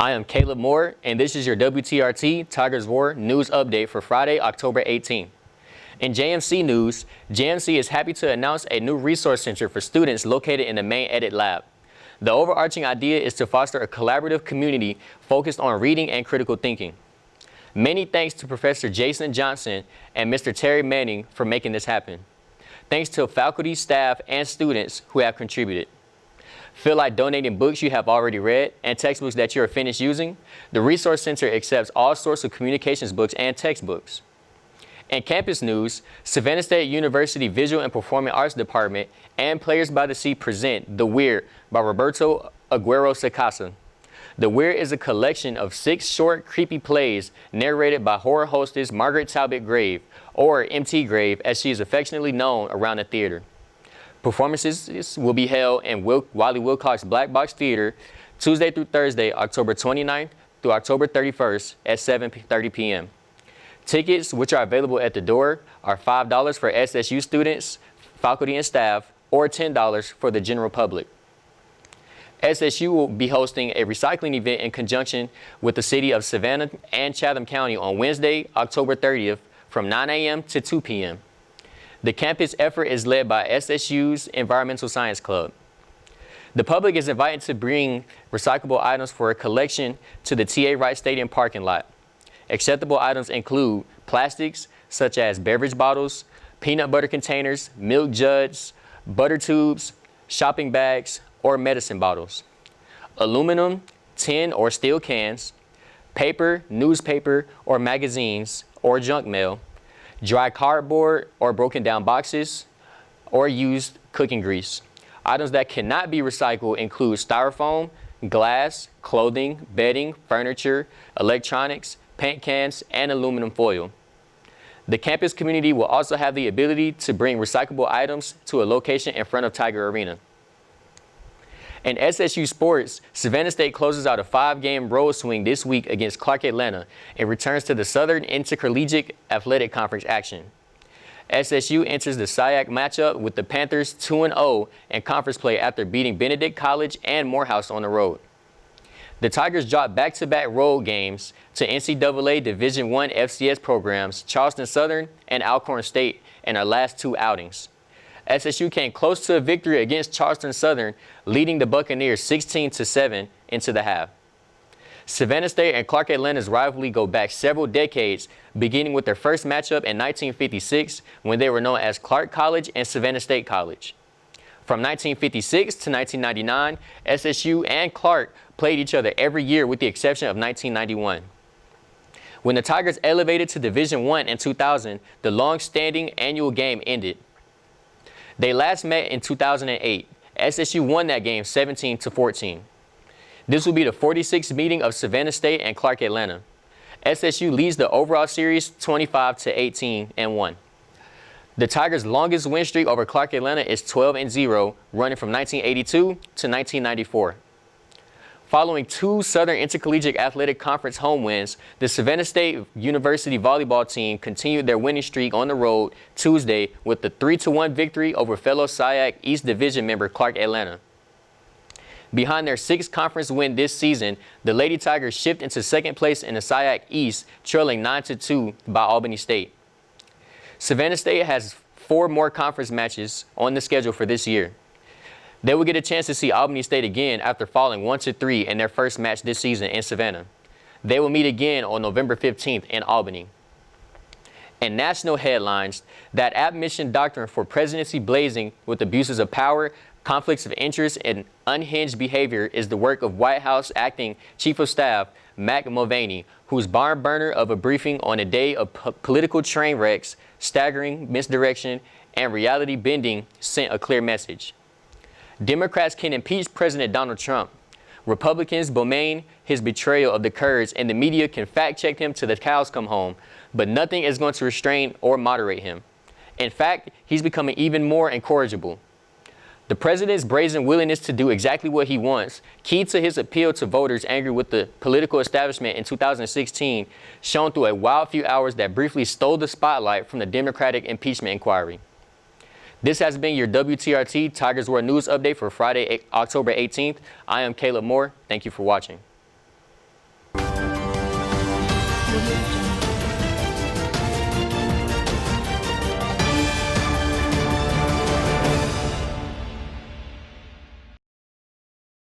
I am Kalib Moore, and this is your WTRT Tigers War news update for Friday, October 18th. In JMC news, JMC is happy to announce a new resource center for students located in the main edit lab. The overarching idea is to foster a collaborative community focused on reading and critical thinking. Many thanks to Professor Jason Johnson and Mr. Terry Manning for making this happen. Thanks to faculty, staff, and students who have contributed. Feel like donating books you have already read and textbooks that you are finished using? The Resource Center accepts all sorts of communications books and textbooks. In campus news, Savannah State University Visual and Performing Arts Department and Players by the Sea present The Weir by Roberto Aguero Sacasa. The Weir is a collection of 6 short, creepy plays narrated by horror hostess Margaret Talbot Grave, or MT Grave as she is affectionately known around the theater. Performances will be held in Wiley Wilcox Black Box Theater Tuesday through Thursday, October 29th through October 31st at 7:30 p.m. Tickets, which are available at the door, are $5 for SSU students, faculty, and staff, or $10 for the general public. SSU will be hosting a recycling event in conjunction with the city of Savannah and Chatham County on Wednesday, October 30th from 9 a.m. to 2 p.m. The campus effort is led by SSU's Environmental Science Club. The public is invited to bring recyclable items for a collection to the T.A. Wright Stadium parking lot. Acceptable items include plastics such as beverage bottles, peanut butter containers, milk jugs, butter tubes, shopping bags, or medicine bottles. Aluminum, tin or steel cans, paper, newspaper, or magazines, or junk mail, dry cardboard or broken down boxes, or used cooking grease. Items that cannot be recycled include styrofoam, glass, clothing, bedding, furniture, electronics, paint cans, and aluminum foil. The campus community will also have the ability to bring recyclable items to a location in front of Tiger Arena. In SSU sports, Savannah State closes out a 5-game road swing this week against Clark Atlanta and returns to the Southern Intercollegiate Athletic Conference action. SSU enters the SIAC matchup with the Panthers 2-0 in conference play after beating Benedict College and Morehouse on the road. The Tigers dropped back-to-back road games to NCAA Division I FCS programs Charleston Southern and Alcorn State in their last 2 outings. SSU came close to a victory against Charleston Southern, leading the Buccaneers 16-7 into the half. Savannah State and Clark Atlanta's rivalry go back several decades, beginning with their first matchup in 1956 when they were known as Clark College and Savannah State College. From 1956 to 1999, SSU and Clark played each other every year with the exception of 1991. When the Tigers elevated to Division I in 2000, the long-standing annual game ended. They last met in 2008. SSU won that game 17-14. This will be the 46th meeting of Savannah State and Clark Atlanta. SSU leads the overall series 25-18-1. The Tigers' longest win streak over Clark Atlanta is 12-0, running from 1982 to 1994. Following 2 Southern Intercollegiate Athletic Conference home wins, the Savannah State University volleyball team continued their winning streak on the road Tuesday with the 3-1 victory over fellow SIAC East Division member Clark Atlanta. Behind their 6th conference win this season, the Lady Tigers shift into 2nd place in the SIAC East, trailing 9-2 by Albany State. Savannah State has 4 more conference matches on the schedule for this year. They will get a chance to see Albany State again after falling 1-3 in their first match this season in Savannah. They will meet again on November 15th in Albany. In national headlines, that admission doctrine for presidency blazing with abuses of power, conflicts of interest, and unhinged behavior is the work of White House Acting Chief of Staff Mac Mulvaney, whose barn burner of a briefing on a day of political train wrecks, staggering misdirection, and reality bending sent a clear message. Democrats can impeach President Donald Trump. Republicans bemoan his betrayal of the Kurds, and the media can fact-check him till the cows come home, but nothing is going to restrain or moderate him. In fact, he's becoming even more incorrigible. The president's brazen willingness to do exactly what he wants, key to his appeal to voters angry with the political establishment in 2016, shone through a wild few hours that briefly stole the spotlight from the Democratic impeachment inquiry. This has been your WTRT Tigers War News Update for Friday, October 18th. I am Kalib Moore. Thank you for watching.